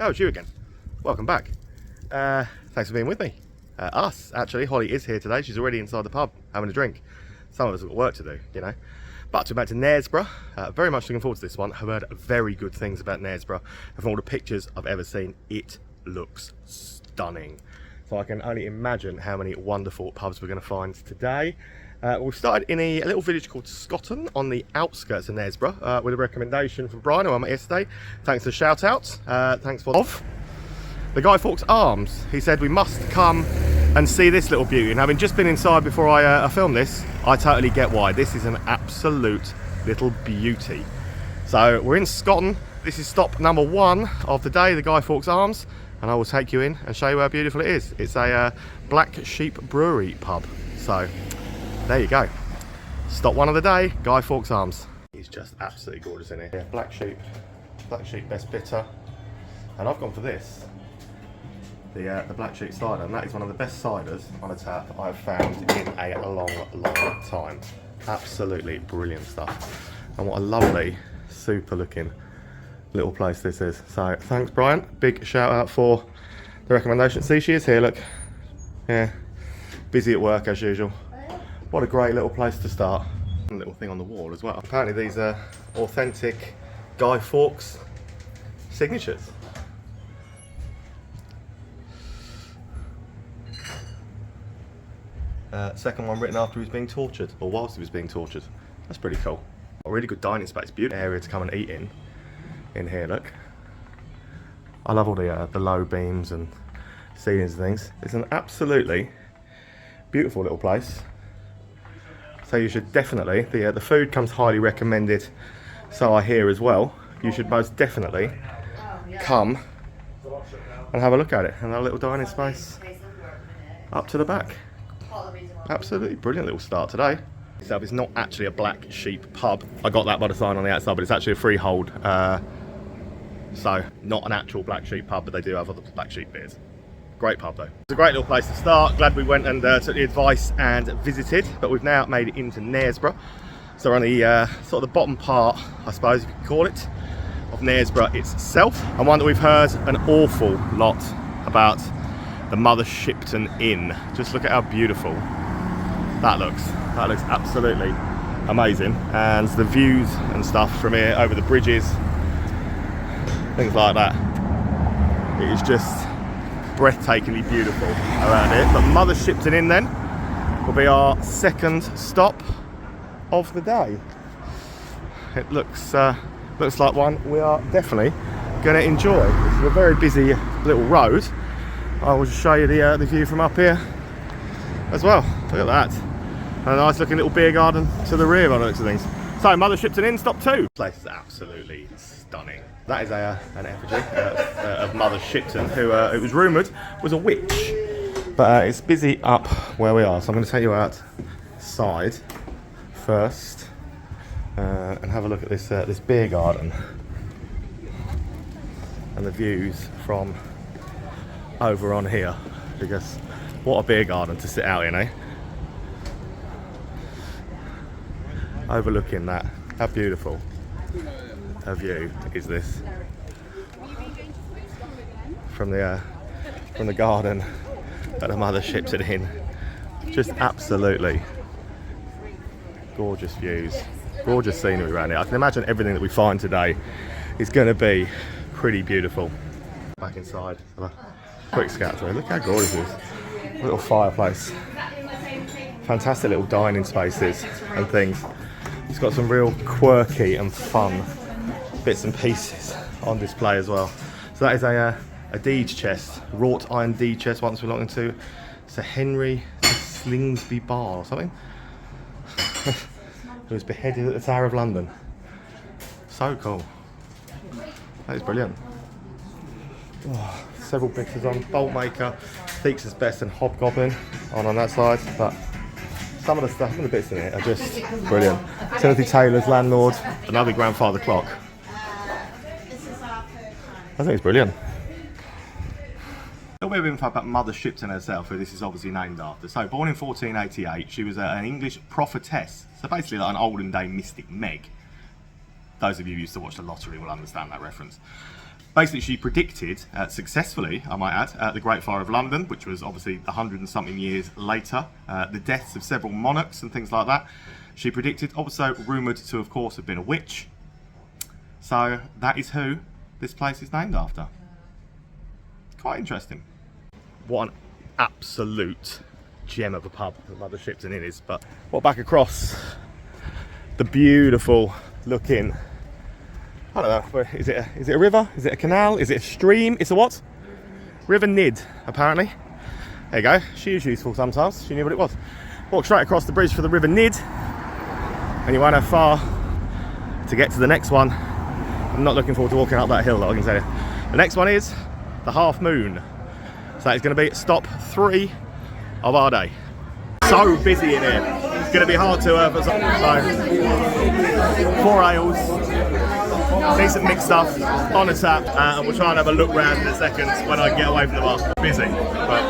Oh, it's you again. Welcome back. Thanks for being with me. Us, actually. Holly is here today. She's already inside the pub having a drink. Some of us have got work to do, you know. But we're back to Knaresborough. Very much looking forward to this one. I've heard very good things about Knaresborough. And from all the pictures I've ever seen, it looks stunning. So I can only imagine how many wonderful pubs we're going to find today. We've started in a little village called Scotton on the outskirts of Knaresborough with a recommendation from Brian, who I met yesterday. Thanks for the shout out. Thanks for the Guy Fawkes Arms. He said we must come and see this little beauty, and having just been inside before I filmed this, I totally get why. This is an absolute little beauty. So we're in Scotton. This is stop number 1 of the day, the Guy Fawkes Arms, and I will take you in and show you how beautiful it is. It's a Black Sheep Brewery pub. So there you go. Stop 1 of the day, Guy Fawkes Arms. He's just absolutely gorgeous in here. Yeah, Black Sheep Best Bitter, and I've gone for this. The Black Sheep cider, and that is one of the best ciders on a tap I've found in a long time. Absolutely brilliant stuff. And what a lovely, super looking little place this is. So thanks, Brian. Big shout out for the recommendation. See, she is here, look. Yeah, busy at work as usual. What a great little place to start. A little thing on the wall as well. Apparently these are authentic Guy Fawkes signatures. Second one written after he was being tortured, or whilst he was being tortured. That's pretty cool. A really good dining space, beautiful area to come and eat in here, look. I love all the low beams and ceilings and things. It's an absolutely beautiful little place. So you should definitely, the food comes highly recommended, so I hear as well. You should most definitely come and have a look at it. And a little dining space up to the back. Absolutely brilliant little start today. Itself is not actually a Black Sheep pub. I got that by the sign on the outside, but it's actually a freehold. So not an actual Black Sheep pub, but they do have other Black Sheep beers. Great pub though. It's a great little place to start. Glad we went and took the advice and visited, but we've now made it into Knaresborough. So we're on the sort of the bottom part, I suppose if you could call it, of Knaresborough itself. And one that we've heard an awful lot about, the Mother Shipton Inn. Just look at how beautiful that looks. That looks absolutely amazing. And the views and stuff from here over the bridges, things like that. It is just breathtakingly beautiful around here. But Mother Shipton Inn then will be our second stop of the day. It looks like one we are definitely going to enjoy. This is a very busy little road. I will just show you the view from up here as well. Look at that. And a nice looking little beer garden to the rear by the looks of things. So Mother Shipton Inn, stop 2. This place is absolutely stunning. That is an effigy of Mother Shipton, who it was rumoured was a witch. But it's busy up where we are, so I'm going to take you outside first and have a look at this beer garden and the views from over on here, because what a beer garden to sit out in, eh? Overlooking that. How beautiful a view is this from the garden at the Mother Shipton Inn. Just absolutely gorgeous views, gorgeous scenery around here. I can imagine everything that we find today is going to be pretty beautiful. Back inside, have a quick scout through. Look how gorgeous it is. A little fireplace. Fantastic little dining spaces and things. It's got some real quirky and fun bits and pieces on display as well. So that is a deed chest, wrought iron deed chest once belonging to Sir Henry Slingsby Bar or something, who was beheaded at the Tower of London. So cool. That is brilliant. Oh, several pictures on Boltmaker, Theaks' Best and Hobgoblin on that side, but some of the stuff and the bits in it are just brilliant. Timothy Taylor's Landlord, another grandfather clock. I think it's brilliant. A little bit of info about Mother Shipton herself, who this is obviously named after. So, born in 1488, she was an English prophetess. So basically like an olden day mystic Meg. Those of you who used to watch the lottery will understand that reference. Basically, she predicted, successfully, I might add, the Great Fire of London, which was obviously 100 and something years later, the deaths of several monarchs and things like that. She predicted, also rumoured to, of course, have been a witch. So that is who this place is named after. Quite interesting. What an absolute gem of a pub the Shipton Inn is. But what back across the beautiful looking, I don't know, is it a river? Is it a canal? Is it a stream? It's a what? River Nid, apparently. There you go. She is useful sometimes. She knew what it was. Walk straight across the bridge for the River Nid, and you won't have far to get to the next one. I'm not looking forward to walking up that hill, though, I can tell you. The next one is the Half Moon. So it's going to be stop 3 of our day. So busy in here. It's going to be hard to so 4 ales, decent mixed stuff on a tap, and we'll try and have a look round in a second when I get away from the bar. Busy, but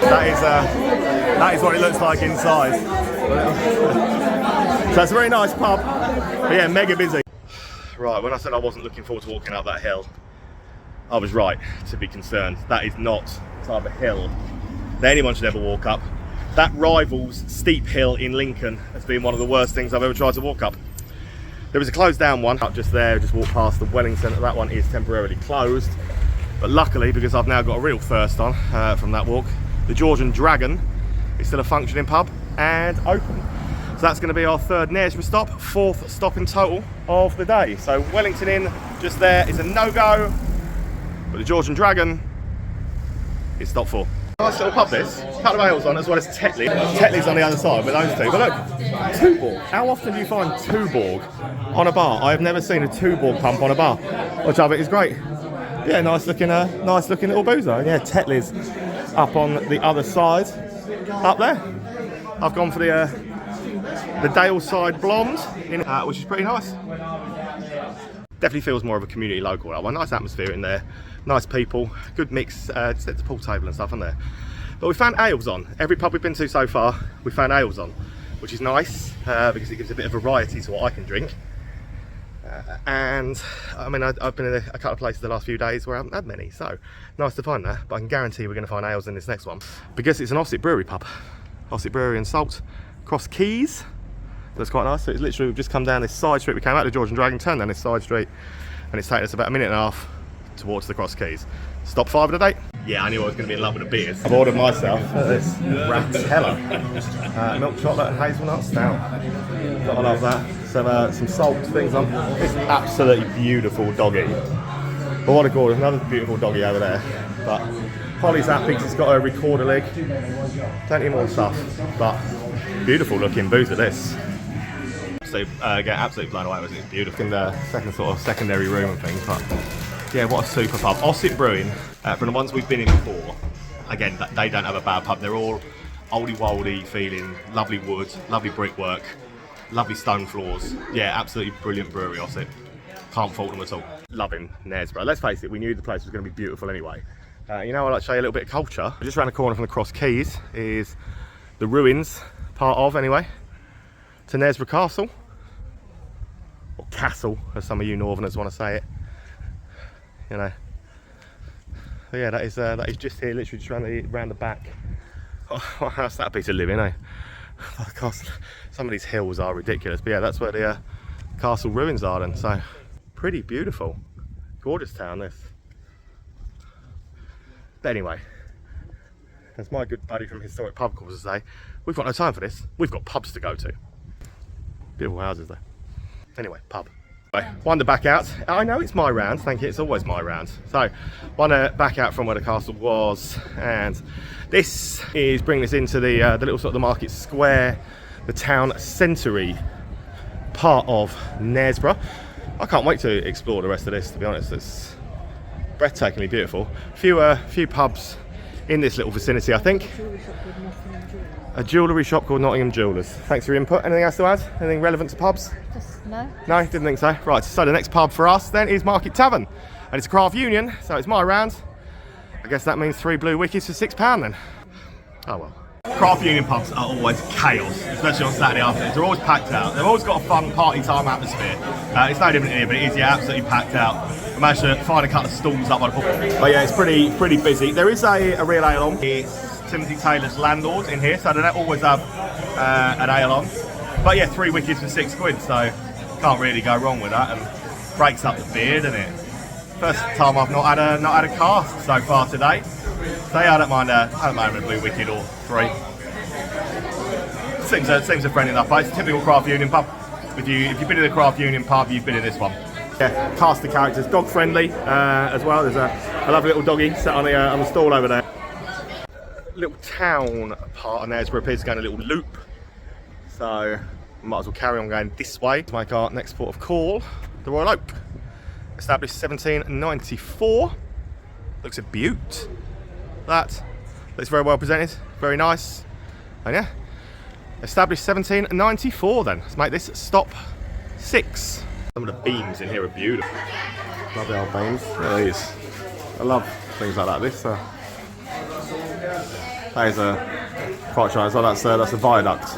that is what it looks like inside. So it's a very nice pub, but yeah, mega busy. Right, when I said I wasn't looking forward to walking up that hill, I was right to be concerned. That is not the type of hill that anyone should ever walk up. That rivals steep hill in Lincoln as being one of the worst things I've ever tried to walk up. There was a closed down one up just there, just walked past the Wellington. That one is temporarily closed, but luckily, because I've now got a real thirst on from that walk, the Georgian Dragon is still a functioning pub and open. So that's going to be our 3rd Knaresborough stop, 4th stop in total of the day. So Wellington Inn just there is a no-go, but the Georgian Dragon is stop 4. Nice little pub this, a couple of ales on as well as Tetley. Tetley's on the other side with those two. But look, Tuborg. How often do you find Tuborg on a bar? I have never seen a Tuborg pump on a bar, which I think is great. Yeah, nice looking little boozer. Yeah, Tetley's up on the other side, up there. I've gone for the Daleside Blonde, which is pretty nice. Definitely feels more of a community local. One nice atmosphere in there, nice people, good mix. Set the pool table and stuff on there. But we found ales on. Every pub we've been to so far, we found ales on, which is nice because it gives a bit of variety to what I can drink. And I mean, I've been in a couple of places the last few days where I haven't had many, so nice to find that. But I can guarantee we're going to find ales in this next one because it's an Ossett Brewery pub. Ossett Brewery and Salt, Cross Keys. That's quite nice. So it's literally, we've just come down this side street. We came out of Georgian Dragon, turned down this side street, and it's taken us about a minute and a half towards the Cross Keys. Stop 5 of the day. Yeah, I knew I was going to be in love with the beers. I've ordered myself this Ratella milk chocolate and hazelnut stout. Gotta love that. Some salt things on. It's absolutely beautiful doggy. But what a gorgeous, another beautiful doggy over there. But Holly's happy because it's got a recorder leg. Plenty more stuff, but beautiful looking boozer this. So get absolutely blown away with it. It's beautiful in the secondary room and things. But yeah, what a super pub. Ossett Brewing, from the ones we've been in before, again, they don't have a bad pub. They're all oldie-woldy feeling, lovely wood, lovely brickwork, lovely stone floors. Yeah, absolutely brilliant brewery, Ossett. Can't fault them at all. Loving Knaresborough. Let's face it, we knew the place was going to be beautiful anyway. You know, I'd like to show you a little bit of culture. Just around the corner from the Cross Keys is the ruins, part of anyway, to Knaresborough Castle. Or Castle, as some of you Northerners want to say it. You know. But yeah, that is just here, literally just round the back. Oh, what house that'd be to live in, eh? Some of these hills are ridiculous, but yeah, that's where the castle ruins are then. So pretty beautiful, gorgeous town this. But anyway, as my good buddy from Historic Pub Crawls to say, we've got no time for this. We've got pubs to go to. Beautiful houses though. Anyway, pub. Wander back out. I know it's my round, thank you, it's always my round. So, wander back out from where the castle was, and this is bringing us into the little sort of the market square, the town centre-y part of Knaresborough. I can't wait to explore the rest of this, to be honest. It's breathtakingly beautiful. Few pubs in this little vicinity, I think. A jewellery shop called Nottingham Jewellers. Thanks for your input. Anything else to add? Anything relevant to pubs? No. No, didn't think so. Right, so the next pub for us then is Market Tavern. And it's a craft union, so it's my round. I guess that means 3 blue wikis for £6 then. Oh well. Craft union pubs are always chaos, especially on Saturday afternoons. They're always packed out. They've always got a fun party time atmosphere. It's no different here, but it is absolutely packed out. And managed to find a couple of stalls up by the pub. But yeah, it's pretty busy. There is a real ale on. It's Timothy Taylor's Landlord in here, so they don't always have an ale on. But yeah, 3 wickets for £6, so can't really go wrong with that, and breaks up the beer, doesn't it? First time I've not had a cask so far today. So yeah, I don't mind a blue wicket or 3. Seems a friendly enough place. Typical craft union pub. If you've been in a craft union pub, you've been in this one. Yeah, cast of characters, dog friendly as well. There's a lovely little doggy sat on the stall over there. Little town part of Knaresborough appears to go in a little loop, so might as well carry on going this way to make our next port of call, the Royal Oak. Established 1794. Looks a beaut. That looks very well presented, very nice. And yeah, established 1794 then. Let's make this stop 6. Some of the beams in here are beautiful. Love the old beams. There it is. I love things like that. This that is quite nice. So that's a viaduct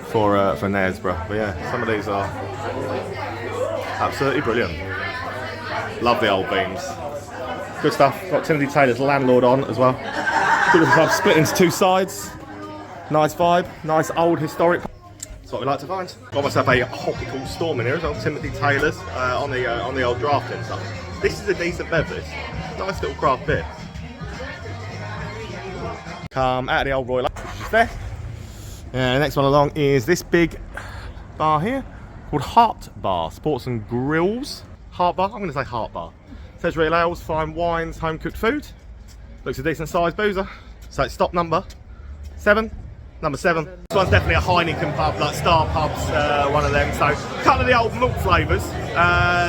for Knaresborough. But yeah, some of these are absolutely brilliant. Love the old beams. Good stuff. Got Timothy Taylor's Landlord on as well. Beautiful pub, split into 2 sides. Nice vibe. Nice old historic. That's what we like to find. Got myself a Hopical Storm in here as well. Timothy Taylor's on the old draft and stuff. This is a decent beverage. Nice little craft beer. Come out of the old Royal Oak, which is just there. The next one along is this big bar here called Heart Bar, Sports and Grills. Heart Bar, I'm going to say Heart Bar. Says real ales, fine wines, home cooked food. Looks a decent sized boozer. So it's stop number 7. Number 7. This one's definitely a Heineken pub, like Star Pub's one of them. So a couple of the old malt flavours,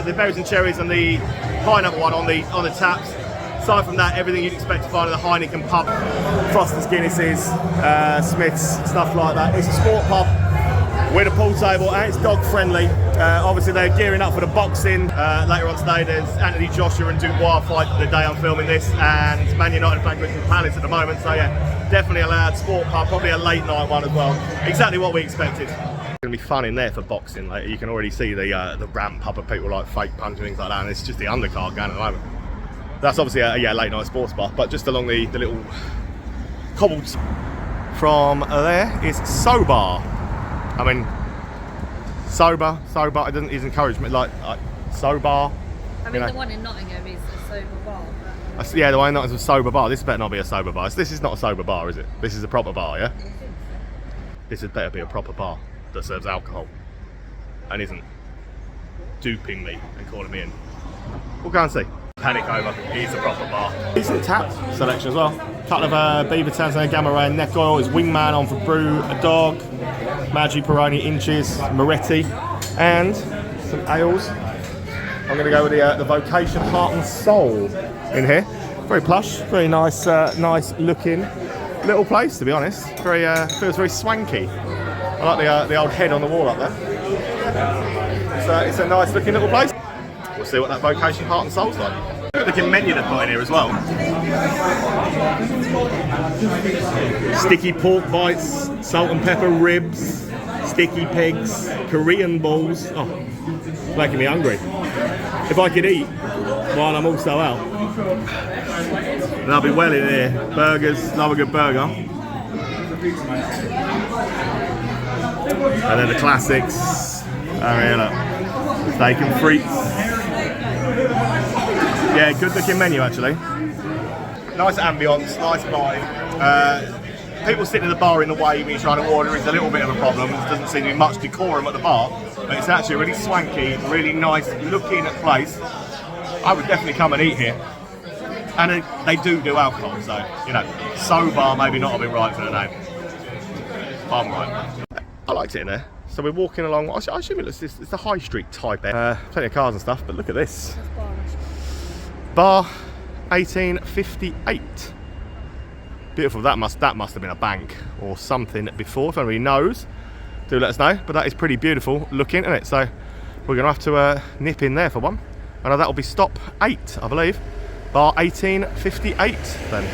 the berries and cherries and the pineapple one on the taps. Aside from that, everything you'd expect to find in a Heineken pub. Frosters, Guinnesses, Smiths, stuff like that. It's a sport pub with a pool table and it's dog friendly. Obviously they're gearing up for the boxing. Later on today there's Anthony Joshua and Dubois fight the day I'm filming this, and Man United playing Crystal Palace at the moment. So yeah, definitely a loud sport pub, probably a late night one as well. Exactly what we expected. It's going to be fun in there for boxing. Like, you can already see the ramp up of people like fake punching, things like that, and it's just the undercard going at the moment. That's obviously a late night sports bar, but just along the little cobbled. From there is Sober. I mean, sober, it doesn't encourage me, like sober. I mean, the one in Nottingham is a sober bar. But... yeah, the one in Nottingham is a sober bar. This better not be a sober bar. This is not a sober bar, is it? This is a proper bar, yeah? This had better be a proper bar that serves alcohol and isn't duping me and calling me in. We'll go and see. Panic over, it is a proper bar. Decent tap selection as well. Couple of Beaver Tanzania Gamma Ray and neck oil. Is Wingman on for Brew Dog, Maggi Peroni Inches, Moretti, and some ales. I'm going to go with the Vocation Heart and Soul in here. Very plush, very nice, nice looking little place, to be honest. Very feels very swanky. I like the old head on the wall up there. It's a nice looking little place. We'll see what that Vocation Heart and Soul's like. Good looking menu they've got in here as well. Sticky pork bites, salt and pepper ribs, sticky pigs, Korean balls. Oh, making me hungry. If I could eat while I'm also out, then I'll be well in here. Burgers, love a good burger. And then the classics. Oh yeah, look. Steak and frites. Yeah, good looking menu actually. Nice ambience, nice lighting. People sitting in the bar in the way when you're trying to order is a little bit of a problem. There doesn't seem to be much decorum at the bar, but it's actually a really swanky, really nice looking place. I would definitely come and eat here. And they do alcohol, so, you know, sober maybe not have been right for the name. I'm right. I liked it in there. So we're walking along, I assume it's the high street type area. Plenty of cars and stuff, but look at this. Bar 1858. Beautiful. That must have been a bank or something before. If anybody knows, do let us know. But that is pretty beautiful looking, isn't it? So we're going to have to nip in there for one. And that'll be stop 8, I believe. Bar 1858 then.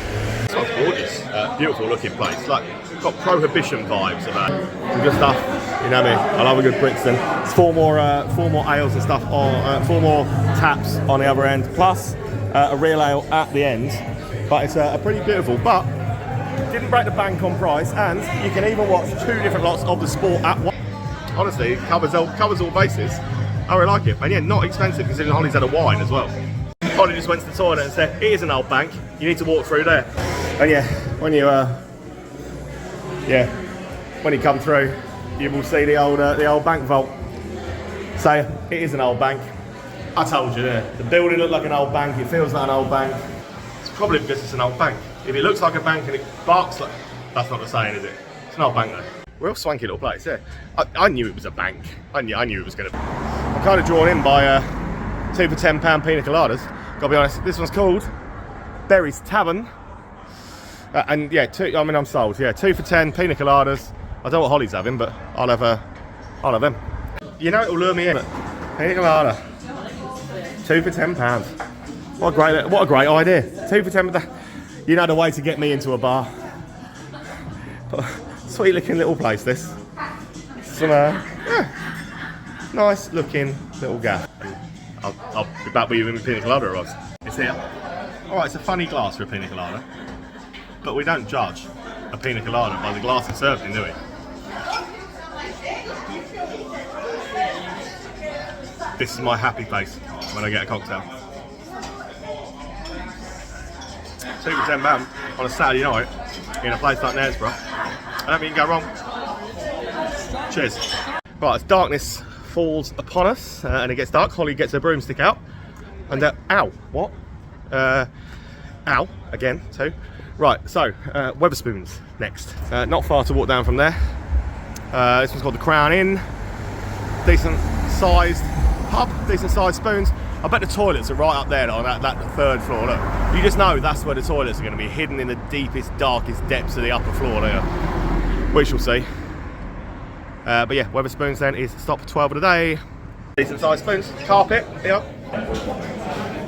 This one's gorgeous. Beautiful looking place. Like, got prohibition vibes about it. Some good stuff, you know me. I love a good Brixton. It's four more ales and stuff on, 4 more taps on the other end, plus a real ale at the end. But it's a pretty beautiful, but didn't break the bank on price, and you can even watch 2 different lots of the sport at once. Honestly, it covers all bases. I really like it, and yeah, not expensive considering Holly's had a wine as well. Holly just went to the toilet and said, "It is an old bank. You need to walk through there." And yeah, when you come through, you will see the old bank vault. So it is an old bank. I told you there. The building looked like an old bank. It feels like an old bank. It's probably because it's an old bank. If it looks like a bank and it barks like, that's not the saying, is it? It's an old bank though. Real swanky little place, yeah. I knew it was a bank. I knew it was going to be. I'm kind of drawn in by 2 for £10 pina coladas. Gotta be honest, this one's called Berry's Tavern. And yeah, I'm sold. Yeah, 2 for 10 pina coladas. I don't know what Holly's having, but I'll have them. You know it'll lure me in. Pina colada. 2 for £10. What a great idea. 2 for 10. You know the way to get me into a bar. Sweet looking little place this. Some nice looking little gaff. I'll be back with you in the pina colada, Ross. It's here. Alright, it's a funny glass for a pina colada. But we don't judge a pina colada by the glass it's served in, do we? This is my happy place when I get a cocktail. 2 for £10 on a Saturday night in a place like Knaresborough. I don't think you can go wrong. Cheers. Right, as darkness falls upon us and it gets dark, Holly gets her broomstick out. And ow, what? Ow, again, too. Right, so Wetherspoons next. Not far to walk down from there. This one's called the Crown Inn. Decent sized pub, decent sized spoons. I bet the toilets are right up there on that 3rd floor. Look, you just know that's where the toilets are going to be, hidden in the deepest, darkest depths of the upper floor there. We shall see. But yeah, Wetherspoons then is stop 12 of the day. Decent sized spoons. Carpet, yeah.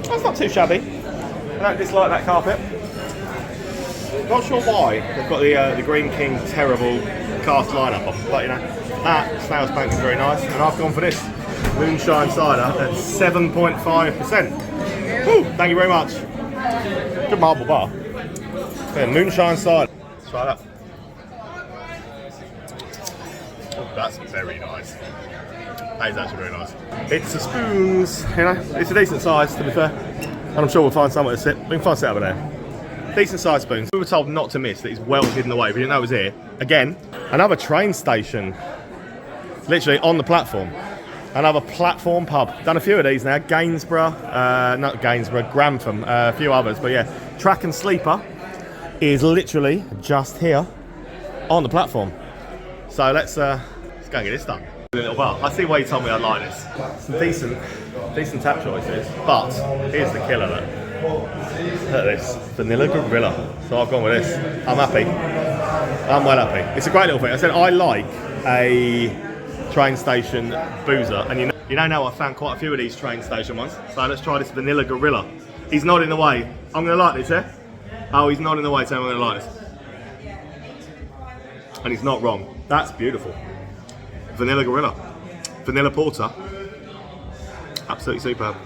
That's not too shabby. I don't dislike that carpet. Not sure why they've got the Green King terrible cast lineup on, but you know, that Snail's Bank is very nice, and I've gone for this moonshine cider at 7.5%. Woo, thank you very much. Good marble bar. Yeah, moonshine cider. Let's try that. Oh, that's very nice. That is actually very nice. It's a spoons, you know, it's a decent size to be fair, and I'm sure we'll find somewhere to sit. We can find sit over there. Decent sized spoons. We were told not to miss that it's well hidden away. We didn't know it was here. Again, another train station. Literally on the platform. Another platform pub. Done a few of these now. Gainsborough, not Gainsborough, Grantham, a few others. But yeah, Track and Sleeper is literally just here on the platform. So let's go and get this done. A little while. I see why you told me I'd like this. Some decent tap choices, but here's the killer. Look at this, Vanilla Gorilla. So I've gone with this. I'm happy. I'm well happy. It's a great little thing. I said I like a train station boozer, and you know now I found quite a few of these train station ones. So let's try this Vanilla Gorilla. He's nodding away. I'm gonna like this, yeah? Oh, he's nodding away, so I'm gonna like this. And he's not wrong. That's beautiful. Vanilla Gorilla. Vanilla Porter. Absolutely superb.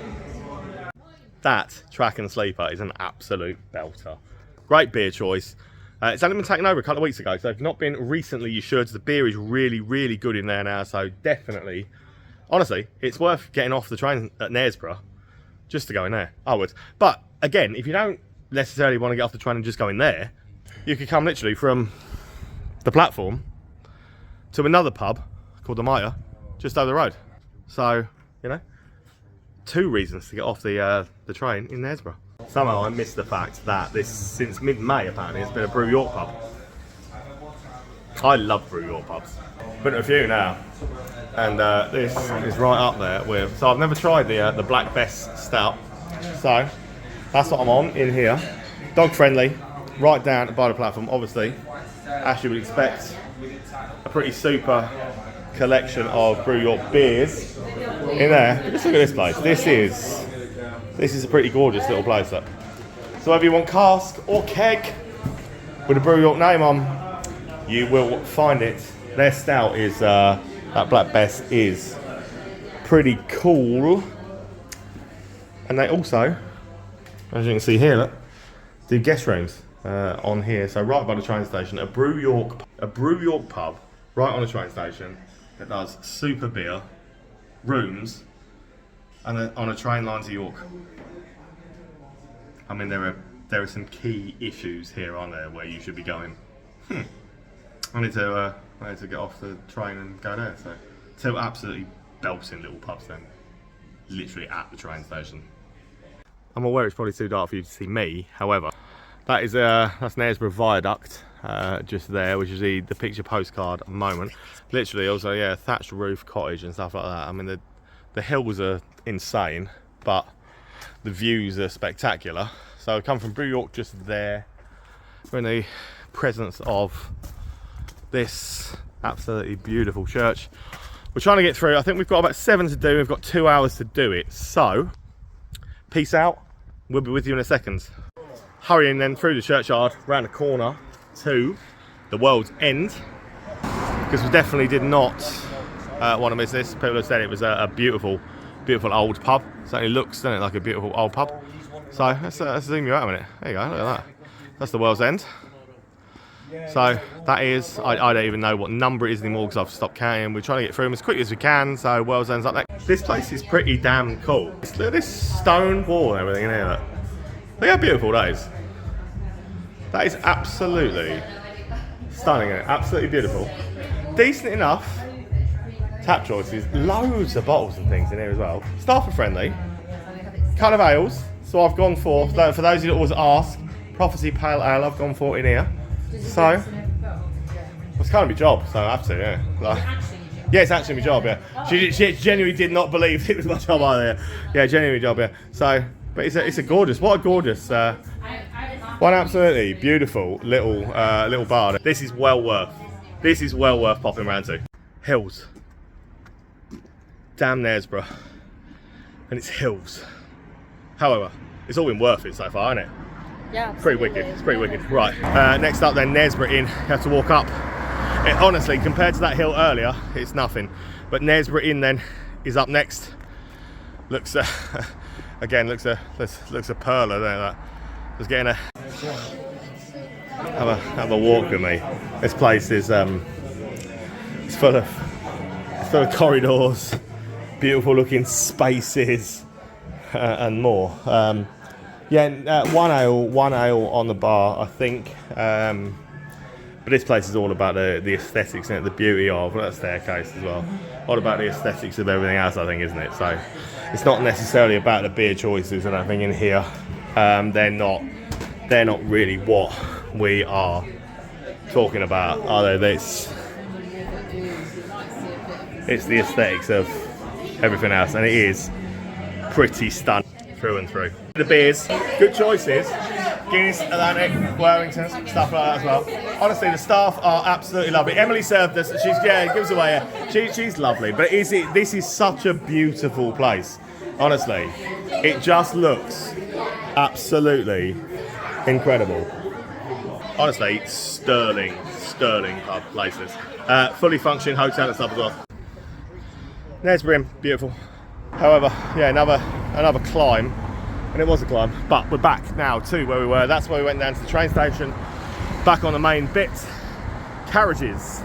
That Track and Sleeper is an absolute belter. Great beer choice. It's only been taken over a couple of weeks ago, so if not been recently, you should. The beer is really, really good in there now, so definitely, honestly, it's worth getting off the train at Knaresborough just to go in there. I would. But again, if you don't necessarily want to get off the train and just go in there, you could come literally from the platform to another pub called the Maya just over the road. So, you know, 2 reasons to get off the train in Knaresborough. Somehow I missed the fact that this, since mid-May apparently, has been a Brew York pub. I love Brew York pubs. Been to a few now, and this is right up there with. So I've never tried the Black Bess Stout, so that's what I'm on in here. Dog friendly, right down by the platform. Obviously, as you would expect, a pretty super collection of Brew York beers in there. Just look at this place. This is a pretty gorgeous little place. Look. So whether you want cask or keg with a Brew York name on, you will find it. Their stout is, that Black Bess is pretty cool. And they also, as you can see here, look, do guest rooms on here. So right by the train station, a Brew York pub right on the train station that does super beer, rooms, and on a train line to York. I mean, there are some key issues here, aren't there, where you should be going. I need to get off the train and go there. So, two absolutely belting little pubs then, literally at the train station. I'm aware it's probably too dark for you to see me. However, that is that's Knaresborough Viaduct just there, which is the picture postcard moment. Literally, also, yeah, thatched roof cottage and stuff like that. I mean, the hills are insane, but the views are spectacular. So I come from Brew York just there. We're in the presence of this absolutely beautiful church. We're trying to get through. I think we've got about 7 to do. We've got 2 hours to do it. So, peace out. We'll be with you in a second. Hurrying then through the churchyard, round the corner to the World's End, because we definitely did not want to miss this. People have said it was a beautiful old pub. Certainly looks, doesn't it, like a beautiful old pub. So let's zoom you out a minute. There you go, look at that. That's the World's End. So that is, I don't even know what number it is anymore because I've stopped counting. We're trying to get through them as quickly as we can. So World's End's up there. This place is pretty damn cool. Look at this stone wall and everything in here. Look. Look how beautiful that is. That is absolutely stunning, isn't it? Absolutely beautiful. Decent enough tap choices. Loads of bottles and things in here as well. Staff are friendly. Kind of ales. So I've gone for those of you that always ask, Prophecy Pale Ale I've gone for in here. So, it's kind of my job, so I have to, yeah. Like, yeah, it's actually my job, yeah. She genuinely did not believe it was my job either. Yeah, genuinely my job, yeah. So, but it's a gorgeous, what a gorgeous, one absolutely beautiful little bar. This is well worth popping around to. Hills. Damn Knaresborough. And it's hills. However, it's all been worth it so far, isn't it? Yeah, pretty wicked. It's pretty wicked. Right, next up then, Knaresborough Inn. You have to walk up. Honestly, compared to that hill earlier, it's nothing. But Knaresborough Inn then is up next. Looks again looks a perler there. Just getting a have a walk with me. This place is it's full of corridors, beautiful looking spaces, and more. Yeah, one ale on the bar, I think. But this place is all about the aesthetics and the beauty of that staircase as well. All about the aesthetics of everything else, I think, isn't it? So it's not necessarily about the beer choices and everything in here. They're not really what we are talking about, are they? It's the aesthetics of everything else, and it is pretty stunning through and through. The beers, good choices. Guinness, Atlantic, Warrington, stuff like that as well. Honestly, the staff are absolutely lovely. Emily served us. She's gives away. She's lovely. But this is such a beautiful place. Honestly, it just looks absolutely incredible. Honestly, sterling pub places. Fully functioning hotel and stuff as well. Knaresborough Inn, beautiful. However, yeah, another climb. And it was a climb, but we're back now to where we were. That's where we went down to the train station, back on the main bit. Carriages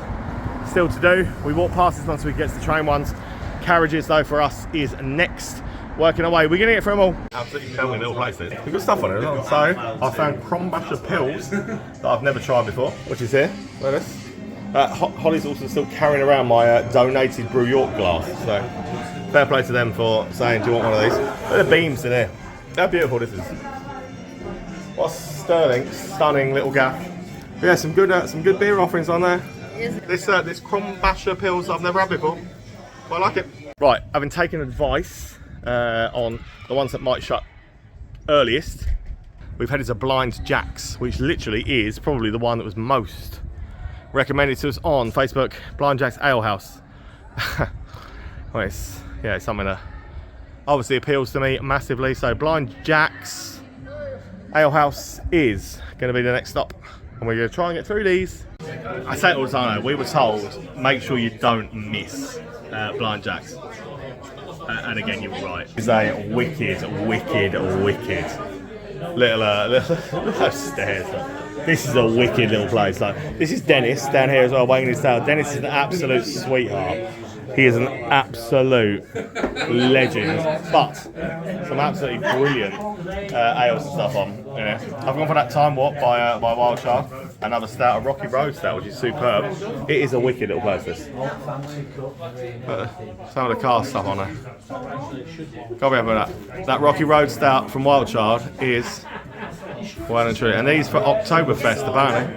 still to do. We walk past this once we get to the train ones. Carriages though for us is next. Working away. We're gonna get through them all. Absolutely filming little places. We've got stuff on it as well. So I found Krombacher Pils that I've never tried before, which is here. Look at this. Holly's also still carrying around my donated Brew York glass. So fair play to them for saying, do you want one of these? Look at the beams in here. How beautiful this is. What a stunning little gaff. Yeah, some good beer offerings on there. This Krombacher Pils I've never had before. But I like it. Right, having taken advice on the ones that might shut earliest, we've headed to Blind Jack's, which literally is probably the one that was most recommended to us on Facebook. Blind Jack's Ale House. Well, it's something that obviously appeals to me massively. So Blind Jack's Ale House is going to be the next stop, and we're going to try and get through these. I say it all the time, we were told, make sure you don't miss Blind Jacks. And again, you were right. It's a wicked little stairs. This is a wicked little place. Like, this is Dennis down here as well, wagging his tail. Dennis is an absolute sweetheart. He is an absolute legend, but some absolutely brilliant ales and stuff on. Yeah. I've gone for that Time Warp by Wild Child, another stout, a Rocky Road stout, which is superb. It is a wicked little place, this. Some of the car stuff on there. Gotta be happy with that. That Rocky Road stout from Wild Child is well and true. And these for Oktoberfest, apparently.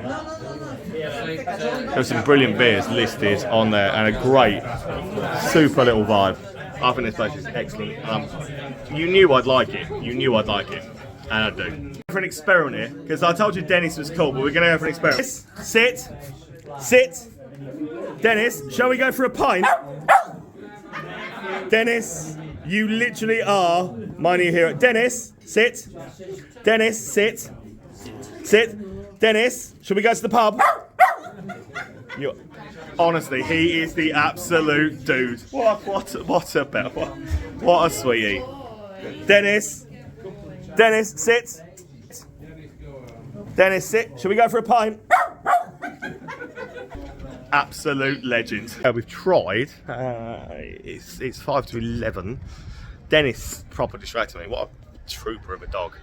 There's some brilliant beers listed on there and a great, super little vibe. I think this place is excellent. You knew I'd like it. And I do. For an experiment here, because I told you Dennis was cool, but we're going to go for an experiment. Sit. Dennis, shall we go for a pint? Dennis, you literally are my new hero. Dennis, sit. Dennis, sit. Dennis, shall we go to the pub? Honestly, he is the absolute dude. What a sweetie. Dennis, sit. Dennis, sit. Shall we go for a pint? Absolute legend. We've tried. It's 5 to 11. Dennis proper distracted me. What a trooper of a dog.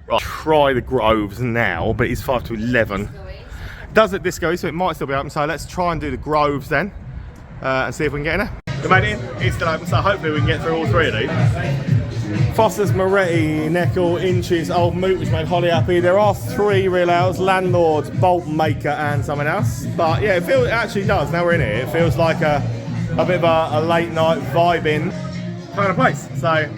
Right, try the Groves now, but it's 5 to 11. Does look disco, so it might still be open. So let's try and do the Groves then, and see if we can get in there. The main inn is still open, so hopefully we can get through all three of these. Foster's, Moretti, Neckel, Inches, Old Moot, which made Holly happy. There are 3 real ales: Landlord, Bolt Maker, and something else. But yeah, it actually does. Now we're in here, it feels like a bit of a late night vibe-in kind of place. So.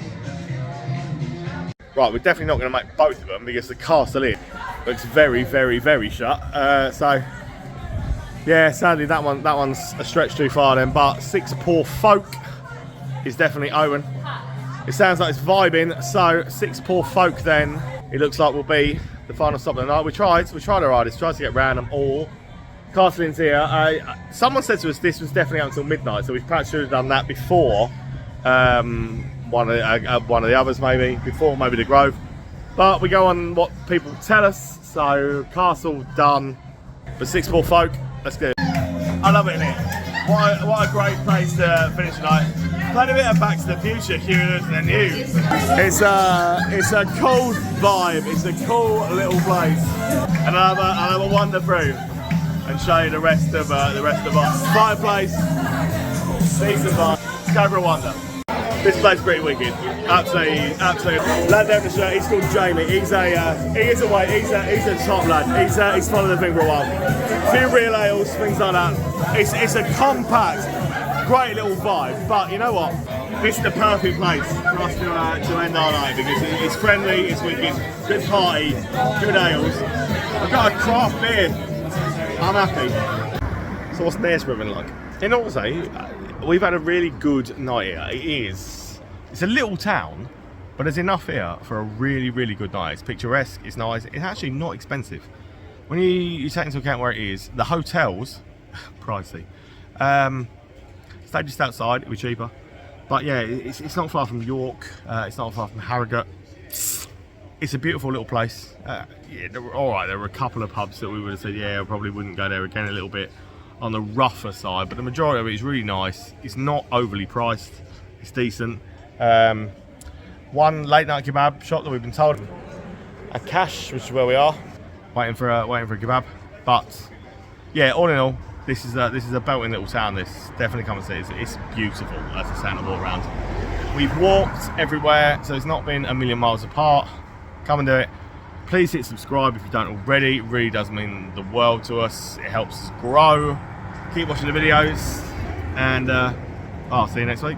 Right, we're definitely not going to make both of them because the Castle Inn looks very, very, very shut. So, yeah, sadly that one's a stretch too far then. But Six Poor Folk is definitely open. It sounds like it's vibing. So Six Poor Folk then, it looks like will be the final stop of the night. We tried our hardest, tried to get round them all. Castle Inn's here. Someone said to us this was definitely up until midnight, so we perhaps should have done that before. One of the others maybe, before maybe the Grove. But we go on what people tell us, so Castle done, but Six Poor Folk, let's go. I love it in here. What a great place to finish the night. Played a bit of Back to the Future, Curious and News. It's a cool vibe, it's a cool little place. And I'll have a wander through and show you the rest of us. Fireplace, decent vibe, let's go for a wander. This place is pretty wicked, absolutely. Lad down the shirt, he's called Jamie. He's a top lad. He's followed the thing for a while. A few real ales, things like that. It's a compact, great little vibe. But you know what? This is the perfect place for us to end our night because it's friendly, it's wicked, good party, good ales. I've got a craft beer. I'm happy. So what's Knaresborough been like? In all say, we've had a really good night here. It's a little town, but there's enough here for a really, really good night. It's picturesque, it's nice, it's actually not expensive. When you take into account where it is, the hotels, pricey. Stay just outside, it'll be cheaper. But yeah, it's not far from York, it's not far from Harrogate. It's a beautiful little place. Yeah, alright, there were a couple of pubs that we would have said, yeah, I probably wouldn't go there again, a little bit on the rougher side, but the majority of it is really nice. It's not overly priced, it's decent. One late night kebab shop that we've been told, a cash, which is where we are, waiting for a kebab. But yeah, all in all, this is a belting little town. This definitely come and see it. It's beautiful as a town to walk around. We've walked everywhere, so it's not been a million miles apart. Come and do it. Please hit subscribe if you don't already. It really does mean the world to us. It helps us grow. Keep watching the videos, and I'll see you next week.